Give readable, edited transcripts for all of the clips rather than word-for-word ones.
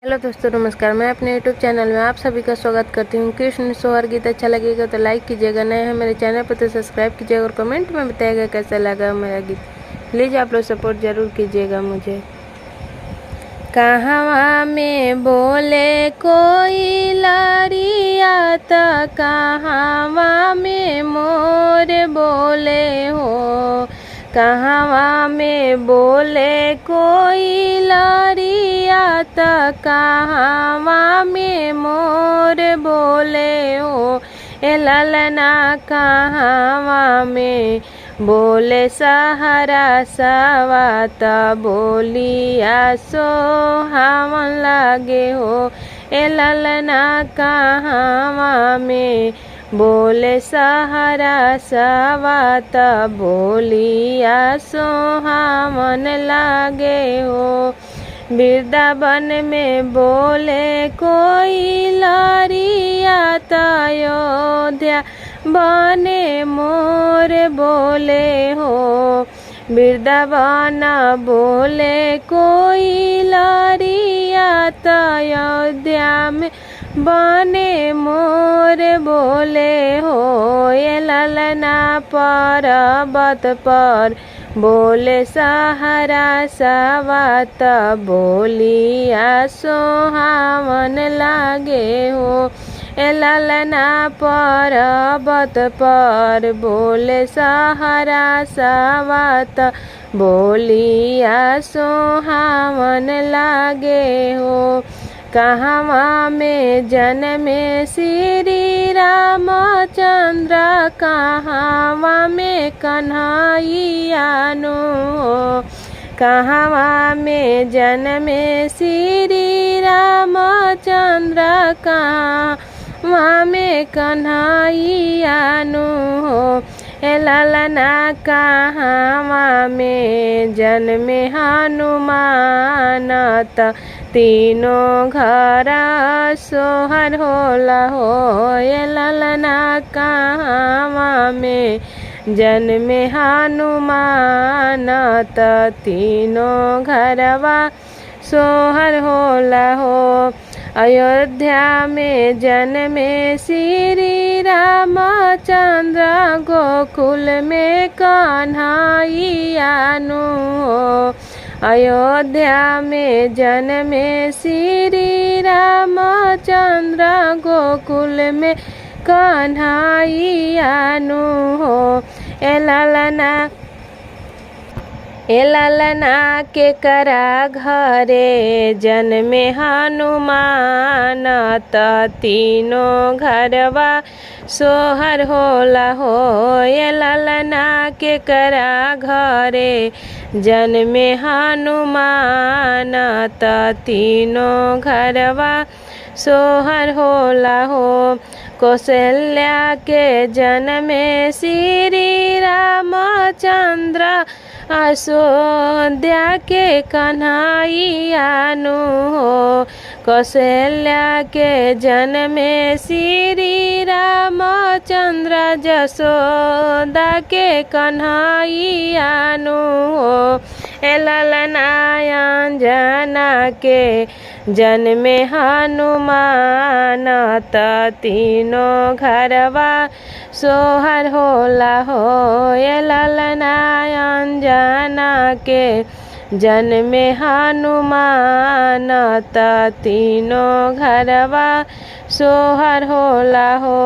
Hello दोस्तों, नमस्कार। मैं अपने यूट्यूब चैनल में आप सभी का स्वागत करती हूँ। कृष्ण सोहर गीत अच्छा लगेगा तो लाइक कीजिएगा, नए हैं मेरे चैनल पर तो सब्सक्राइब कीजिएगा और कमेंट में बताइएगा कैसा लगा मेरा गीत। प्लीज़ आप लोग सपोर्ट ज़रूर कीजिएगा मुझे। कहवा में बोले कोई लरिया त कहवा में मोर बोले हो। कहवा में बोले कोई लरिया त कहवा में मोर बोले हो। ए ललना कहवा में बोले सहारा सवा त बोलिया सोहावन लागे हो। ए ललना कहवा में बोले सहारा सवा त बोलिया सोहावन लागे हो। वृंदावन में बोले कोई लरिया त अयोध्या बने मोर बोले हो। वृंदावन बोले कोई लरिया त अयोध्या में बने मोर बोले हो। ये ललना पर्वत पर बोले सहारा सवा त बोलिया सोहावन लागे हो। ए ललना पर्वत पर बोले सहारा सवा त बोलिया सोहावन लागे हो। कहवा में जन्मे श्री रामचंद्र कहवा में कन्हैयानु हो। कहवा में जन्मे श्री रामचंद्र कहवा में कन्हैयानु हो। ए ललना कहवा में जन्मे हनुमान त तीनों घर सोहर होला हो। ये ललना कहवा में जन्मे हनुमान त तीनों घरवा सोहर होला हो। अयोध्या में जन्मे श्री रामचंद्र गोकुल में कन्हैयानु हो। अयोध्या में जन्मे श्री रामचंद्र गोकुल में कन्हैयानु हो। ए ललना के करा घरे जन्मे हनुमान त तीनों घरवा सोहर होला हो। ये ललना के करा घरे जन्मे हनुमान त तीनों घरवा सोहर होला हो। कौशल्या के जन्मे श्री रामचंद्र अयोध्या के कन्हैयानु हो। कौशल्या के जन्मे श्री रामचंद्र यशोदा के कन्हैयानु हो। ए ललना अंजना के जन्मे हनुमान त तीनों घरवा सोहर होला हो। ये ललना अंजना के जन्मे हनुमान त तीनों घरवा सोहर होला हो।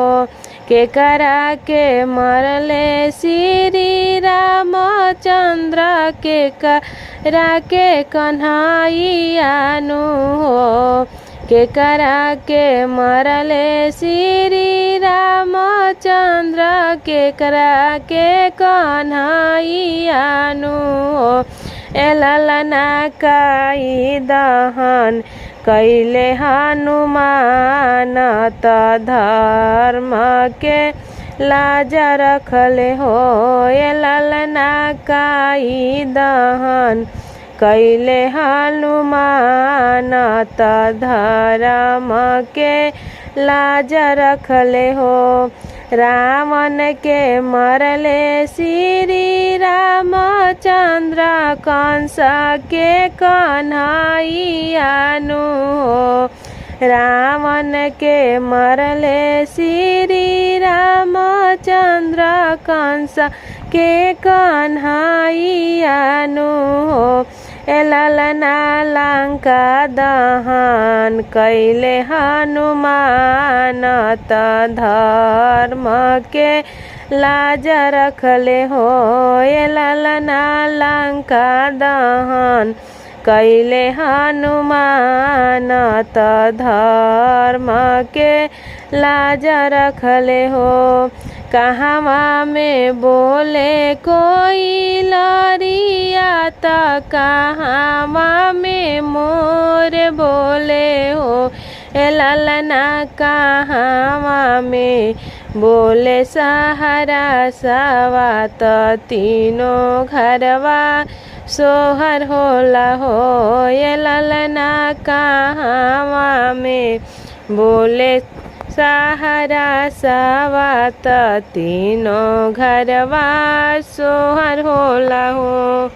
के करा के मरले श्री रामचंद्र के करा के कन्हैयानु हो। के करा के मरले श्री रामचंद्र के करा के कन्हैयानु हो। ए ललना काई दहन कैले हनुमान त धर्म के लाज रखले हो। ए ललना काई दहन कैले हनुमान त धर्म के लाज रखले हो। रावण के मरले श्री रामचंद्र कंस के कन्हैयानु हो। रावण के मरले श्री रामचंद्र कंस के कन्हैयानु हो। ललना लंका दहन कैले हनुमान त धर्म के लाज रखले हो। ललना लंका दहन कैले हनुमान त धर्म के लाज रखले हो। कहवा में बोले कोई लरिया त कहवा में मोर बोले हो। ललना कहवा में बोले सहारा सवा त तीनों घरवा सोहर होला हो। ललना कहवा में बोले सहारा सवा त तीनों घरवा सोहर होला हो।